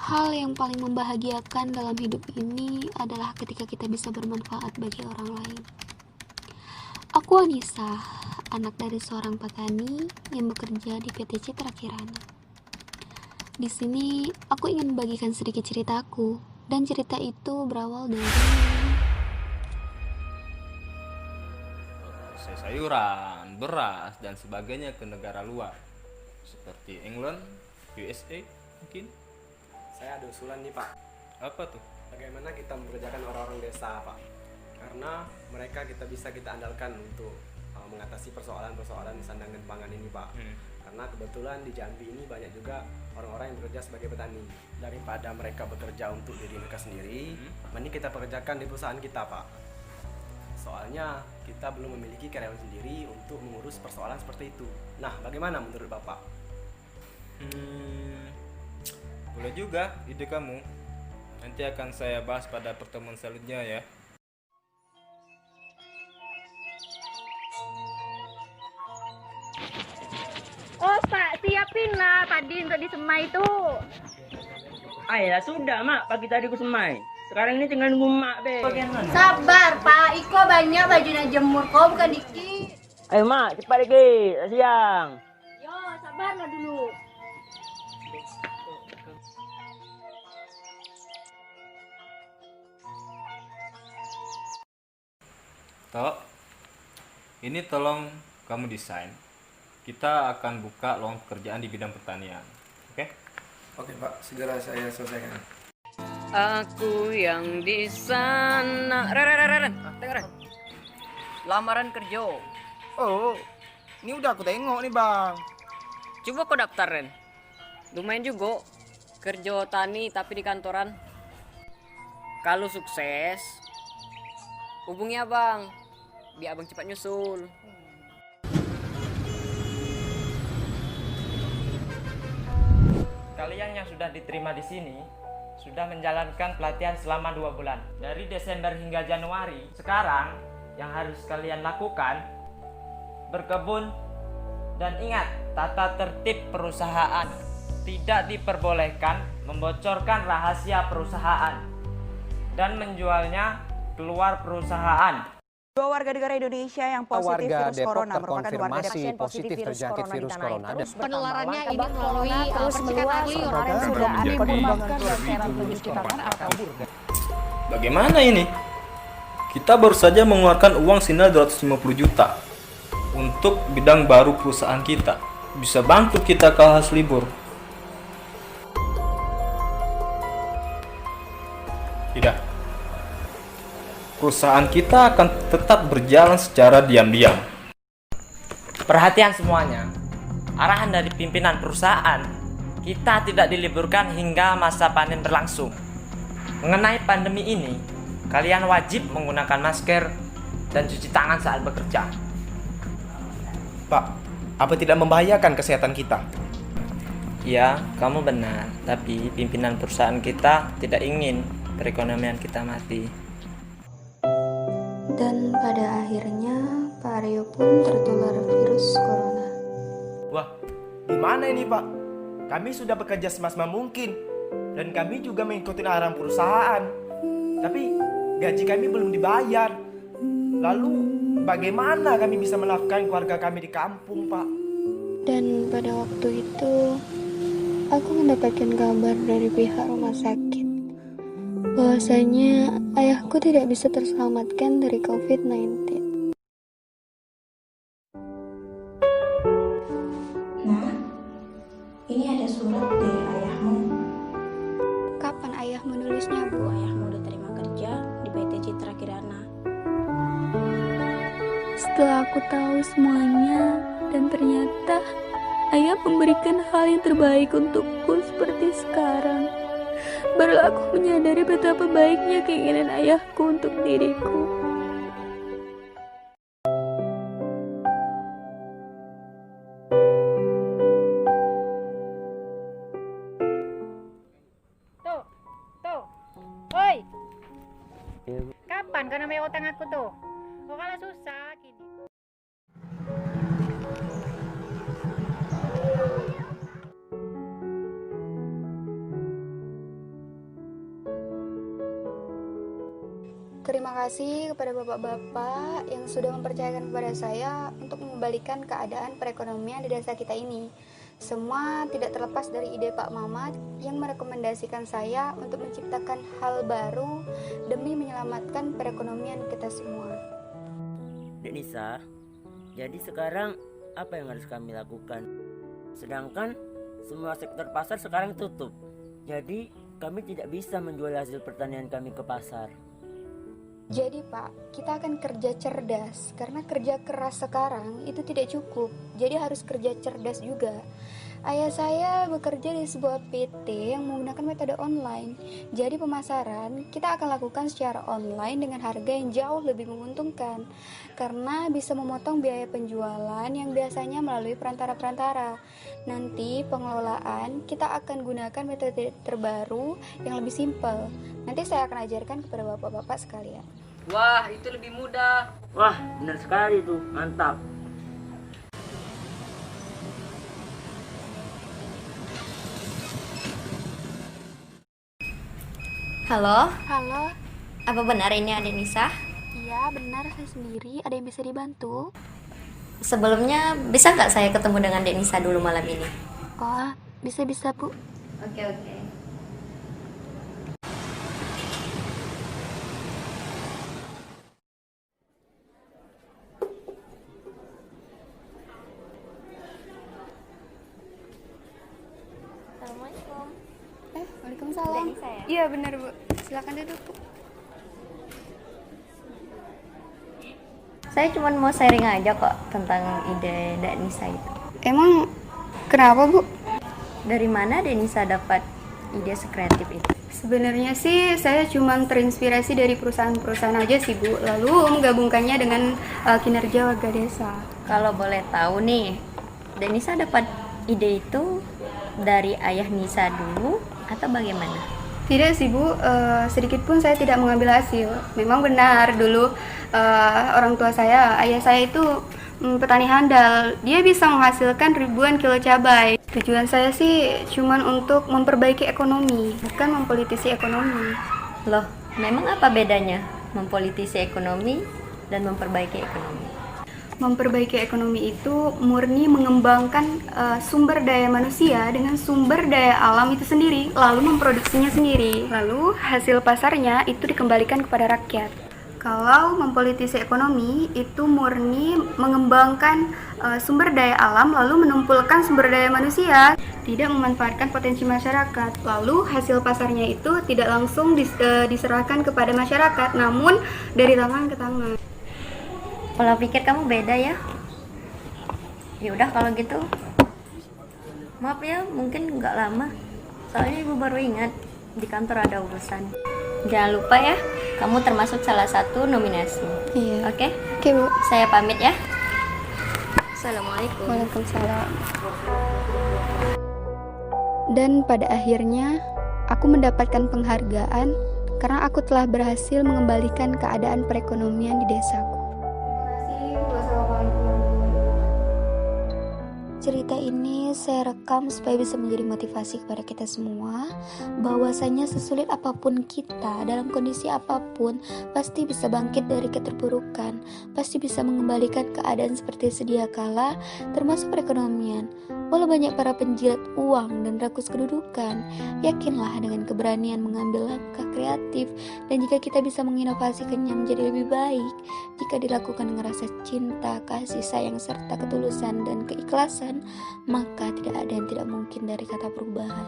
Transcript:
Hal yang paling membahagiakan dalam hidup ini adalah ketika kita bisa bermanfaat bagi orang lain. Aku Anissa, anak dari seorang petani yang bekerja di PT Citra Kirana. Di sini aku ingin membagikan sedikit ceritaku, dan cerita itu berawal dari sayuran, beras, dan sebagainya ke negara luar seperti England, USA mungkin. Saya ada usulan nih Pak. Apa tuh? Bagaimana kita mempekerjakan orang-orang desa Pak? Karena mereka kita andalkan untuk mengatasi persoalan-persoalan sandangan pangan ini Pak. Karena kebetulan di Jambi ini banyak juga orang-orang yang bekerja sebagai petani. Daripada mereka bekerja untuk diri mereka sendiri, mending kita pekerjakan di perusahaan kita Pak. Soalnya kita belum memiliki karyawan sendiri untuk mengurus persoalan seperti itu. Nah, bagaimana menurut Bapak? Boleh juga ide kamu. Nanti akan saya bahas pada pertemuan selanjutnya ya. Oh Pak, siapinlah tadi untuk disemai itu. Ayolah sudah mak, pagi tadi ku semai. Sekarang ini tinggal nunggu mak be. Sabar Pak, Iko banyak bajunya jemur kau bukan dikit. Ayo mak, cepat dikit, siang. Yo, sabarlah dulu. Tok, ini tolong kamu desain. Kita akan buka lowongan pekerjaan di bidang pertanian. Oke? Oke Pak, segera saya selesaikan. Aku yang di sana. Ren. Tengok Ren. Lamaran kerja. Oh, ini udah aku tengok nih bang. Coba kau daftar Ren. Lumayan juga. Kerja tani tapi di kantoran. Kalau sukses, hubungi abang. Biar abang cepat nyusul. Kalian yang sudah diterima di sini sudah menjalankan pelatihan selama 2 bulan. Dari Desember hingga Januari. Sekarang yang harus kalian lakukan berkebun dan ingat tata tertib perusahaan. Tidak diperbolehkan membocorkan rahasia perusahaan dan menjualnya keluar perusahaan. 2 warga negara Indonesia yang positif warga virus Depok corona merupakan warga terkonfirmasi positif terjangkit virus corona. penularannya ini melalui terus meluas. Kemarin sudah ada perkembangan dan terapi diciptakan atau Bagaimana ini? Kita baru saja mengeluarkan uang senilai 250 juta untuk bidang baru perusahaan kita. Bisa bantu kita kalau harus libur. Tidak. Perusahaan kita akan tetap berjalan secara diam-diam. Perhatian semuanya. Arahan dari pimpinan perusahaan, kita tidak diliburkan hingga masa panen berlangsung. Mengenai pandemi ini, kalian wajib menggunakan masker dan cuci tangan saat bekerja. Pak, apa tidak membahayakan kesehatan kita? Ya, kamu benar. Tapi pimpinan perusahaan kita tidak ingin perekonomian kita mati. dan pada akhirnya Pak Aryo pun tertular virus corona. Wah, gimana ini Pak? Kami sudah bekerja semaksimal mungkin dan kami juga mengikuti arahan perusahaan. Tapi gaji kami belum dibayar. Lalu bagaimana kami bisa menafkahi keluarga kami di kampung, Pak? Dan pada waktu itu aku mendapatkan kabar dari pihak rumah sakit bahwasanya ayahku tidak bisa terselamatkan dari COVID-19. Nah, ini ada surat dari ayahmu. Kapan ayah menulisnya, Bu? Ayahmu udah terima kerja di PT Citra Kirana. Setelah aku tahu semuanya, dan ternyata ayah memberikan hal yang terbaik untukku seperti sekarang, baru aku menyadari betapa baiknya keinginan ayahku untuk diriku. Tuh. Woi. Kapan kau namanya utang aku tuh? Kok kalah susah gini. terima kasih kepada bapak-bapak yang sudah mempercayakan kepada saya untuk mengembalikan keadaan perekonomian di desa kita ini. Semua tidak terlepas dari ide Pak Mamat yang merekomendasikan saya untuk menciptakan hal baru demi menyelamatkan perekonomian kita semua. Dek Nisa, jadi sekarang apa yang harus kami lakukan? Sedangkan semua sektor pasar sekarang tutup. Jadi kami tidak bisa menjual hasil pertanian kami ke pasar. Jadi Pak, kita akan kerja cerdas karena kerja keras sekarang itu tidak cukup. Jadi harus kerja cerdas juga. Ayah saya bekerja di sebuah PT yang menggunakan metode online. Jadi pemasaran kita akan lakukan secara online dengan harga yang jauh lebih menguntungkan karena bisa memotong biaya penjualan yang biasanya melalui perantara-perantara. Nanti pengelolaan kita akan gunakan metode terbaru yang lebih simpel. Nanti saya akan ajarkan kepada bapak-bapak sekalian. Wah, itu lebih mudah. Wah, benar sekali tuh, mantap. Halo, Halo, apa benar ini adik Nisa? iya benar saya sendiri. Ada yang bisa dibantu? Sebelumnya bisa nggak saya ketemu dengan Dek Nisa dulu malam ini? Oh, bisa-bisa Bu. Oke. Assalamualaikum. Waalaikumsalam. Dek Nisa ya? Iya benar Bu. Silakan duduk Bu. Saya cuma mau sharing aja kok tentang ide Dek Nisa itu. Emang kenapa Bu? Dari mana Dek Nisa dapat ide sekreatif itu? Sebenarnya sih saya cuma terinspirasi dari perusahaan-perusahaan aja sih Bu. Lalu menggabungkannya dengan kinerja warga desa. Kalau boleh tahu nih, Dek Nisa dapat ide itu dari ayah Nisa dulu atau bagaimana? Tidak sih Bu, sedikit pun saya tidak mengambil hasil. Memang benar dulu orang tua saya, ayah saya itu petani handal. Dia bisa menghasilkan ribuan kilo cabai. Tujuan saya sih cuman untuk memperbaiki ekonomi, bukan mempolitisi ekonomi. Loh, memang apa bedanya mempolitisi ekonomi dan memperbaiki ekonomi? Memperbaiki ekonomi itu murni mengembangkan sumber daya manusia dengan sumber daya alam itu sendiri, lalu memproduksinya sendiri, lalu hasil pasarnya itu dikembalikan kepada rakyat. Kalau mempolitisi ekonomi itu murni mengembangkan sumber daya alam lalu menumpulkan sumber daya manusia, tidak memanfaatkan potensi masyarakat, lalu hasil pasarnya itu tidak langsung diserahkan kepada masyarakat, namun dari tangan ke tangan. Pola pikir kamu beda ya? Ya udah kalau gitu. Maaf ya, mungkin nggak lama. Soalnya ibu baru ingat di kantor ada urusan. Jangan lupa ya, kamu termasuk salah satu nominasi. Iya. Oke? Oke Bu. Saya pamit ya. Assalamualaikum. Waalaikumsalam. Dan pada akhirnya aku mendapatkan penghargaan karena aku telah berhasil mengembalikan keadaan perekonomian di desaku. Cerita ini saya rekam supaya bisa menjadi motivasi kepada kita semua, bahwasanya sesulit apapun kita, dalam kondisi apapun, pasti bisa bangkit dari keterpurukan, pasti bisa mengembalikan keadaan seperti sedia kala, termasuk perekonomian. Walau banyak para penjilat uang dan rakus kedudukan, yakinlah dengan keberanian mengambil langkah kreatif, dan jika kita bisa menginovasikannya menjadi lebih baik, jika dilakukan dengan rasa cinta, kasih sayang, serta ketulusan dan keikhlasan, maka tidak ada yang tidak mungkin dari kata perubahan.